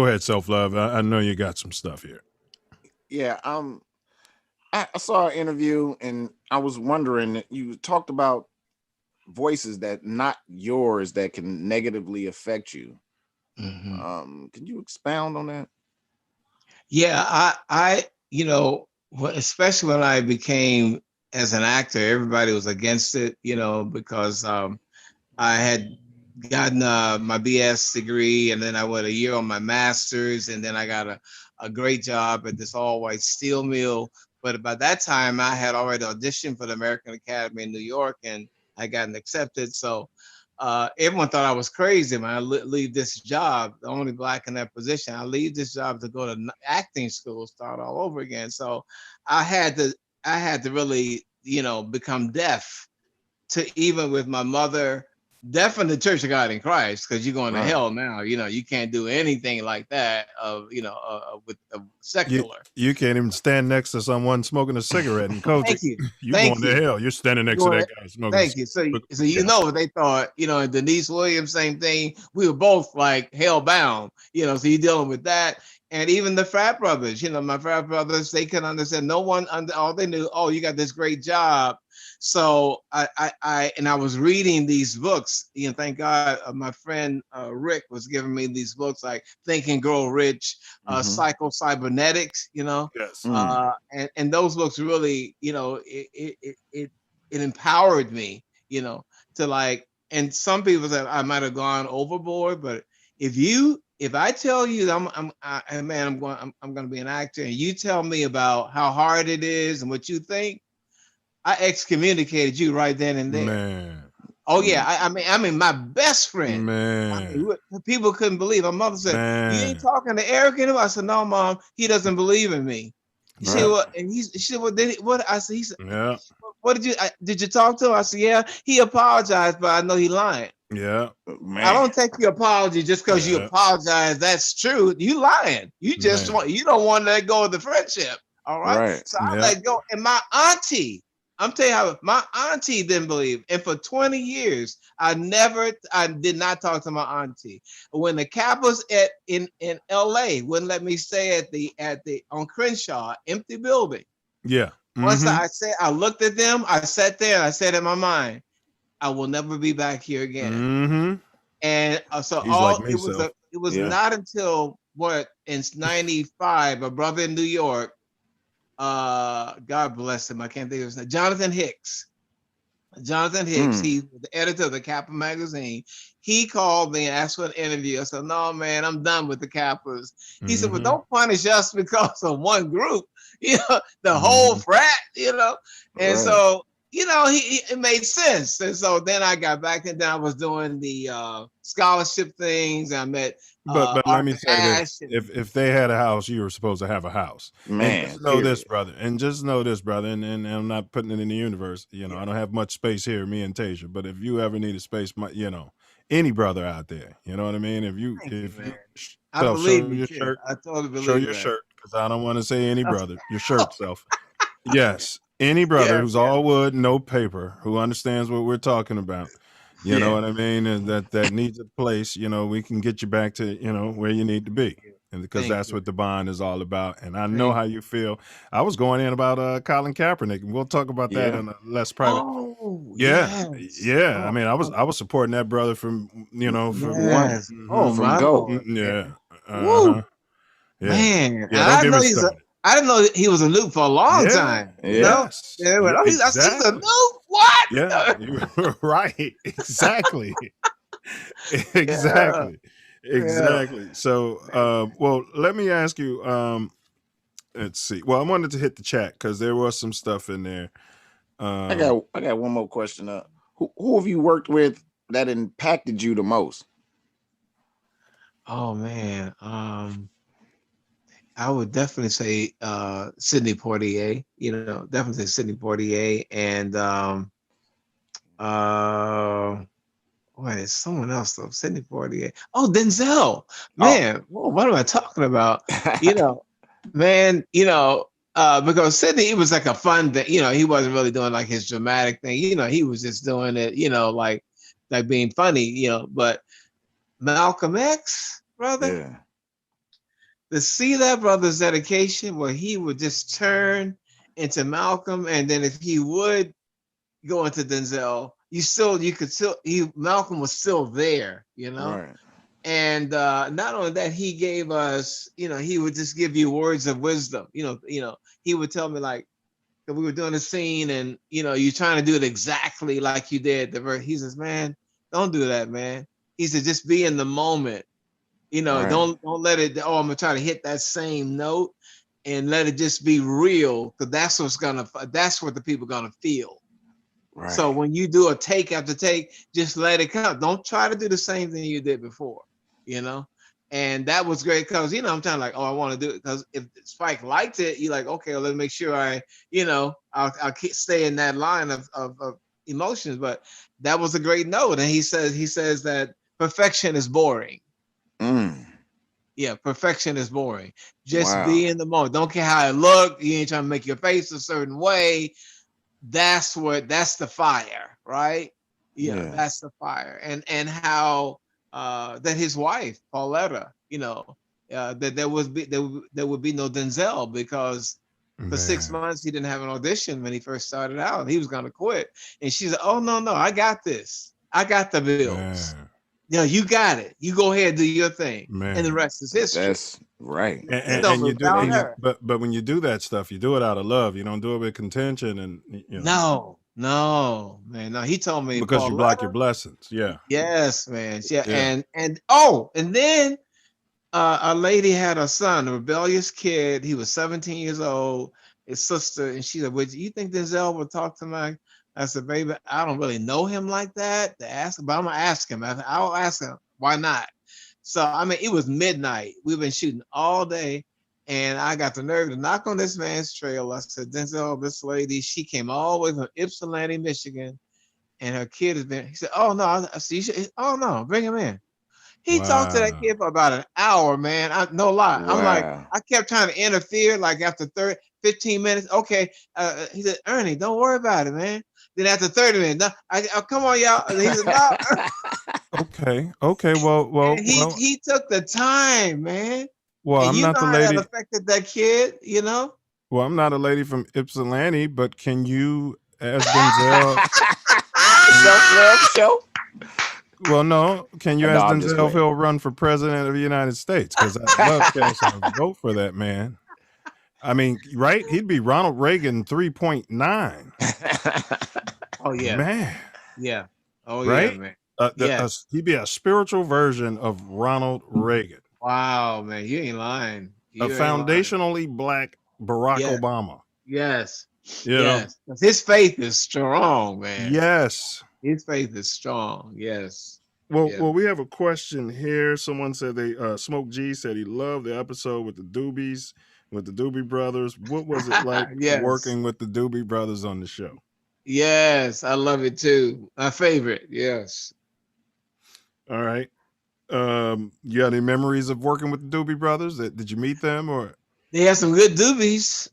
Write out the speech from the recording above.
Go ahead, Self Love. I know you got some stuff here. Yeah, I saw an interview and I was wondering, you talked about voices that not yours that can negatively affect you. Can you expound on that? Yeah, especially when I became as an actor, everybody was against it, because I had gotten my BS degree, and then I went a year on my master's, and then I got a great job at this all-white steel mill. But by that time, I had already auditioned for the American Academy in New York, and I gotten accepted. So everyone thought I was crazy when I leave this job, the only Black in that position. I leave this job to go to acting school, start all over again. So I had to really, become deaf to, even with my mother, deaf in the Church of God in Christ, because you're going to hell now. You can't do anything like that with secular. You can't even stand next to someone smoking a cigarette and coach. Thank you. You going to hell. You're standing next to that guy smoking. Thank you. So they thought, and Denise Williams, same thing. We were both like hell bound, so you're dealing with that. And even the frat brothers, my frat brothers, they couldn't understand. No one, all they knew, oh, you got this great job. So I was reading these books, thank God my friend Rick was giving me these books like Think and Grow Rich, Psycho-Cybernetics, Yes. And those books really, it empowered me, to like, and some people said I might have gone overboard, but if I tell you that I'm going to be an actor, and you tell me about how hard it is and what you think, I excommunicated you right then and there. Man. Oh yeah, I mean, my best friend. Man. People couldn't believe. My mother said, "You ain't talking to Eric anymore." I said, "No, Mom, he doesn't believe in me." She said, "Well," and she said, "Well, what?" I said, "He said, yeah. What did you talk to him?" I said, "Yeah, he apologized, but I know he lying." Yeah. Man. I don't take your apology just because you apologize. That's true. You lying. You just you don't want to let go of the friendship. All right. So I let go. And my auntie, I'm telling you how my auntie didn't believe. And for 20 years, I did not talk to my auntie. When the Kappas in LA wouldn't let me stay at the on Crenshaw, empty building. Yeah. Once I looked at them, I sat there and I said in my mind, I will never be back here again. And so it was not until in 95, a brother in New York, God bless him, I can't think of his name, Jonathan Hicks, he's the editor of the Kappa magazine. He called me and asked for an interview. I said, "No, man, I'm done with the Kappas." He said, "Well, don't punish us because of one group, the whole frat, And so, it made sense. And so then I got back and then I was doing the scholarship things. I met but let me say this. If they had a house, you were supposed to have a house. Man, and just know this, brother. And I'm not putting it in the universe. I don't have much space here, me and Tasia. But if you ever need a space, any brother out there, you know what I mean? I believe your shirt, I totally believe show your shirt, because I don't want to say any brother. Your shirt self. Yes. Any brother who's all wood, no paper, who understands what we're talking about. You know what I mean? And that needs a place, we can get you back to, where you need to be. And because that's what the bond is all about. And I know how you feel. I was going in about Colin Kaepernick, and we'll talk about that in a less private. Oh, yeah. I mean, I was supporting that brother from, from Go. Yeah. Man. I didn't know he was a noob for a long time. Yes. He's a noob. What? Yeah, you're right. Exactly. Exactly. So, well, let me ask you. Let's see. Well, I wanted to hit the chat because there was some stuff in there. I got one more question. Who have you worked with that impacted you the most? Oh man. I would definitely say Sidney Poitier, definitely Sidney Poitier, and someone else though, Sidney Poitier. Oh, Denzel, man, what am I talking about? Man, because Sidney, it was like a fun thing, he wasn't really doing like his dramatic thing, he was just doing it, like being funny, but Malcolm X, brother. to see that brother's dedication, where he would just turn into Malcolm, and then if he would go into Denzel, you could still Malcolm was still there, you know. Right. And not only that, he gave us, he would just give you words of wisdom. He would tell me, like, that we were doing a scene, and you're trying to do it exactly like you did the verse. He says, "Man, don't do that, man." He said, "Just be in the moment. Right. Don't let it. Oh, I'm gonna try to hit that same note, and let it just be real, because that's what the people are gonna feel." Right. So when you do a take after take, just let it come. Don't try to do the same thing you did before, And that was great, because I'm trying, like, oh, I want to do it, because if Spike liked it, you're like, okay, well, let's make sure I'll stay in that line of emotions. But that was a great note, and he says that perfection is boring. Yeah, perfection is boring. Just be in the moment. Don't care how it look. You ain't trying to make your face a certain way. That's the fire, right? Yeah, that's the fire. And how that his wife Pauletta, that there would be no Denzel, because for 6 months he didn't have an audition when he first started out. He was gonna quit, and she said, "Oh, no, I got this. I got the bills. You got it. You go ahead and do your thing, and the rest is history." That's right. And you do, but when you do that stuff, you do it out of love. You don't do it with contention, and No, man, no. He told me, because you block your blessings. Yeah. Yes, man. Yeah. And then a lady had a son, a rebellious kid. He was 17 years old. His sister, and she said, "Would you think Denzel would talk to my?" I said, "Baby, I don't really know him like that to ask, but I'm gonna ask him. I'll ask him. Why not?" So it was midnight. We've been shooting all day, and I got the nerve to knock on this man's trail. I said, "Denzel, this lady, she came all the way from Ypsilanti, Michigan, and her kid has been." He said, "Oh no, I see. Oh no, bring him in." He talked to that kid for about an hour, man. No lie. I'm like, I kept trying to interfere, like after 15 minutes. Okay. He said, "Ernie, don't worry about it, man." Then after 30 minutes, come on, y'all. And he said, "No." Okay. Well, he took the time, man. Well, and I'm not the lady that affected that kid, Well, I'm not a lady from Ypsilanti, but can you, as Denzel, Self Luv Show? Well, no. Can you ask I'm just Denzel if playing. he'll run for president of the United States? Because I'd love casting a vote for that man. I mean, right? He'd be Ronald Reagan 3.9. Oh yeah, man. Yeah. Oh right? yeah, man. Yes. He'd be a spiritual version of Ronald Reagan. Wow, man, you ain't lying. A foundationally black Barack Obama. Yes. You know? His faith is strong, man. Yes. His faith is strong. Yes. Well, we have a question here. Someone said Smoke G said he loved the episode with the Doobies, with the Doobie Brothers. What was it like working with the Doobie Brothers on the show? Yes, I love it too. My favorite. Yes. All right. You got any memories of working with the Doobie Brothers? Did you meet them or? They have some good doobies.